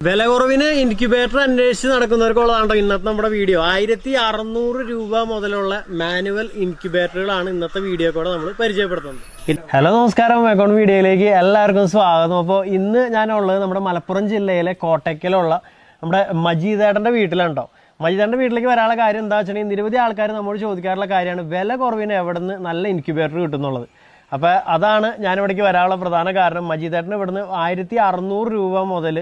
വില കുറവിന് ഇൻക്യുബേറ്റർ അന്വേഷിച്ച് നടക്കുന്നവർക്കുള്ളതാണ്ടോ ഇന്നത്തെ നമ്മുടെ വീഡിയോ. 1600 രൂപ മുതലുള്ള മാനുവൽ ഇൻക്യുബേറ്ററുകളാണ് ഇന്നത്തെ വീഡിയോ കൂടെ നമ്മൾ പരിചയപ്പെടുത്തുന്നത്. ഹലോ നമസ്കാരം, അക്കൗണ്ട് വീഡിയോയിലേക്ക് എല്ലാവർക്കും സ്വാഗതം. അപ്പോൾ ഇന്ന് ഞാനുള്ളത് നമ്മുടെ മലപ്പുറം ജില്ലയിലെ കോട്ടയ്ക്കലുള്ള നമ്മുടെ മജീദേട്ടൻ്റെ വീട്ടിലുണ്ടോ. മജീദേട്ടൻ്റെ വീട്ടിലേക്ക് വരാനുള്ള കാര്യം എന്താ വെച്ചിട്ടുണ്ടെങ്കിൽ നിരവധി ആൾക്കാർ നമ്മോട് ചോദിക്കാറുള്ള കാര്യമാണ് വില കുറവിന് എവിടെ നിന്ന് നല്ല ഇൻക്യുബേറ്റർ കിട്ടുന്നുള്ളത്. അപ്പോൾ അതാണ് ഞാനിവിടേക്ക് വരാനുള്ള പ്രധാന കാരണം. മജീദേട്ടന് ഇവിടുന്ന് 1600 രൂപ മുതൽ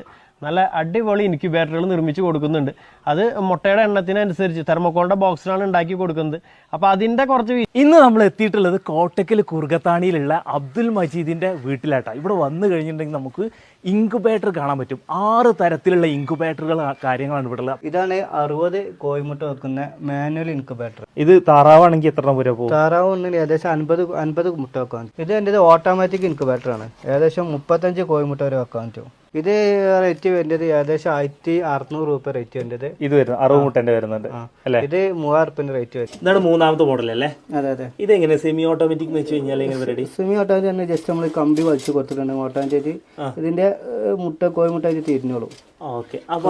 നല്ല അടിപൊളി ഇൻക്യുബേറ്ററുകൾ നിർമ്മിച്ച് കൊടുക്കുന്നുണ്ട്. അത് മുട്ടയുടെ എണ്ണത്തിനനുസരിച്ച് തെർമോക്കോളിന്റെ ബോക്സിലാണ് ഉണ്ടാക്കി കൊടുക്കുന്നത്. അപ്പോൾ അതിന്റെ കുറച്ച് ഇന്ന് നമ്മൾ എത്തിയിട്ടുള്ളത് കോട്ടക്കൽ കുറുകത്താണിയിലുള്ള അബ്ദുൽ മജീദിന്റെ വീട്ടിലായിട്ടാണ്. ഇവിടെ വന്നു കഴിഞ്ഞിട്ടുണ്ടെങ്കിൽ നമുക്ക് ഇൻക്യുബേറ്റർ കാണാൻ പറ്റും. 6 തരത്തിലുള്ള ഇൻക്യുബേറ്ററുകൾ കാര്യങ്ങളാണ് ഇവിടെ ഉള്ളത്. ഇതാണ് 60 കോഴിമുട്ട വെക്കുന്ന മാനുവൽ ഇൻക്യുബേറ്റർ. ഇത് താറാവാണെങ്കിൽ എത്ര എണ്ണം വരെ പോകും? താറാവ് ഒന്നിന് ഏകദേശം 50 മുട്ട വെക്കാൻ. ഇത് എൻ്റെ ഓട്ടോമാറ്റിക് ഇൻക്യുബേറ്റർ ആണ്. ഏകദേശം 35 കോഴിമുട്ട വരെ വെക്കാൻ പറ്റും. ഇത് റേറ്റ് വരുന്നത് ഏകദേശം 1600 രൂപ റേറ്റ് വരുന്നത്. ഇത് വരുന്നത് 60 മുട്ടന്റെ വരുന്നുണ്ട് അല്ലേ? ഇത് 3000 റേറ്റ് വരും. ഇതാണ് മൂന്നാമത്തെ മോഡൽ അല്ലേ? അതെ അതെ. ഇതെങ്ങനെ സെമി ഓട്ടോമാറ്റിക് എന്ന് വെച്ച് കഴിഞ്ഞാൽ സെമി ഓട്ടോമാറ്റിക് തന്നെ ജസ്റ്റ് നമ്മൾ കമ്പി വലിച്ചു കൊടുത്തിട്ടുണ്ട് ഓട്ടോമാറ്റിക്. ഇതിന്റെ കോഴിമുട്ട ഇത് തിരിഞ്ഞോളൂ. ഓക്കെ. അപ്പൊ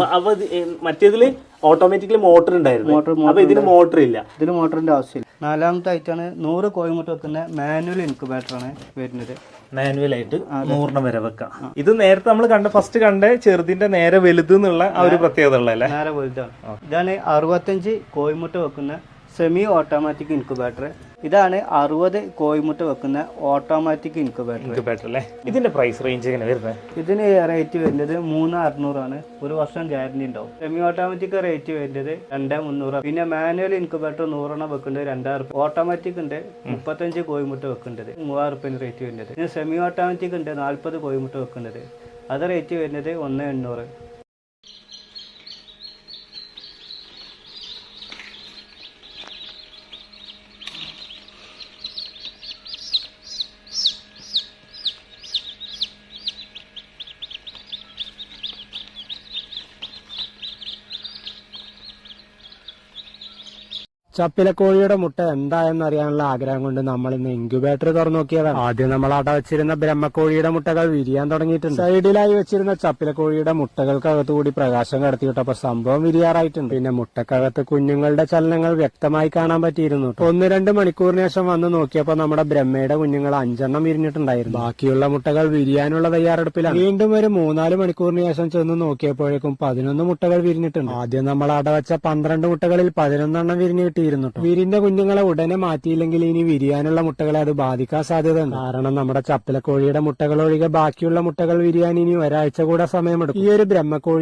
മറ്റേതില് ഓട്ടോമാറ്റിക്കലി മോട്ടർ ഉണ്ടായിരുന്നു. അപ്പൊ ഇതിന് മോട്ടർ ഇല്ല. ഇതിന് മോട്ടറിന്റെ ആവശ്യമില്ല. 4ാമത്തെ ആയിട്ടാണ് 100 കോഴിമുട്ട വെക്കുന്ന മാനുവൽ ഇൻക്യുബേറ്റർ ആണ് വരുന്നത്. മാനുവൽ ആയിട്ട് 100 വരെ വെക്കാം. ഇത് നേരത്തെ നമ്മൾ ഫസ്റ്റ് കണ്ട ചെറുതിന്റെ നേരെ വലുത് എന്നുള്ള ആ ഒരു പ്രത്യേകത ഉള്ളതല്ലേ? നേരെ വലുതാണ്. ഇതാണ് 65 കോഴിമുട്ട വെക്കുന്ന സെമി ഓട്ടോമാറ്റിക് ഇൻക്യുബേറ്റർ. ഇതാണ് 60 കോഴിമുട്ട വെക്കുന്ന ഓട്ടോമാറ്റിക് ഇൻക്യുബേറ്റർ അല്ലേ? ഇതിന്റെ പ്രൈസ് റേഞ്ച് എങ്ങനെ വരുന്നത്? ഇതിന് റേറ്റ് വരുന്നത് 3600 ആണ്. 1 വർഷം ഗ്യാരണ്ടി ഉണ്ടാവും. സെമി ഓട്ടോമാറ്റിക് റേറ്റ് വരുന്നത് 2300. പിന്നെ മാനുവൽ ഇൻക്യുബേറ്റർ 100 വെക്കുന്നത് 2000. ഓട്ടോമാറ്റിക് ഉണ്ട് 35 കോഴിമുട്ട വെക്കേണ്ടത് 3000 റേറ്റ് വരുന്നത്. പിന്നെ സെമി ഓട്ടോമാറ്റിക് ഉണ്ട് 40 കോഴിമുട്ട വെക്കുന്നത്. അത് റേറ്റ് വരുന്നത് 1800. ചപ്പിലക്കോഴിയുടെ മുട്ട എന്തായെന്ന് അറിയാനുള്ള ആഗ്രഹം കൊണ്ട് നമ്മൾ ഇന്ന് ഇൻക്യുബേറ്റർ തുറന്നു നോക്കിയതാണ്. ആദ്യം നമ്മൾ അവിടെ വെച്ചിരുന്ന ബ്രഹ്മക്കോഴിയുടെ മുട്ടകൾ വിരിയാൻ തുടങ്ങിയിട്ടുണ്ട്. സൈഡിലായി വെച്ചിരുന്ന ചപ്പിലക്കോഴിയുടെ മുട്ടകൾക്കകത്തുകൂടി പ്രകാശം കടത്തിയിട്ടപ്പോ സംഭവം വിരിയാറായിട്ടുണ്ട്. പിന്നെ മുട്ടക്കകത്ത് കുഞ്ഞുങ്ങളുടെ ചലനങ്ങൾ വ്യക്തമായി കാണാൻ പറ്റിയിരുന്നു. 1-2 മണിക്കൂറിന് ശേഷം വന്ന് നോക്കിയപ്പോ നമ്മുടെ ബ്രഹ്മയുടെ കുഞ്ഞുങ്ങൾ 5 എണ്ണം വിരിഞ്ഞിട്ടുണ്ടായിരുന്നു. ബാക്കിയുള്ള മുട്ടകൾ വിരിയാനുള്ള തയ്യാറെടുപ്പിലാണ്. വീണ്ടും ഒരു 3-4 മണിക്കൂറിന് ശേഷം ചെന്ന് നോക്കിയപ്പോഴേക്കും 11 മുട്ടകൾ വിരിഞ്ഞിട്ടുണ്ട്. ആദ്യം നമ്മൾ അവിടെ വെച്ച 12 മുട്ടകളിൽ 11 എണ്ണം വിരിഞ്ഞു കിട്ടി. വീരിന്റെ കുഞ്ഞുങ്ങളെ ഉടനെ മാറ്റിയില്ലെങ്കിൽ ഇനി വിരിയാനുള്ള മുട്ടകളെ അത് ബാധിക്കാൻ സാധ്യതയുണ്ട്. കാരണം നമ്മുടെ ചപ്പിലക്കോഴിയുടെ മുട്ടകൾ ഒഴികെ ബാക്കിയുള്ള മുട്ടകൾ വിരിയാൻ ഇനി ഒരാഴ്ച കൂടെ സമയമെടുക്കും. ഈ ഒരു ബ്രഹ്മക്കോഴി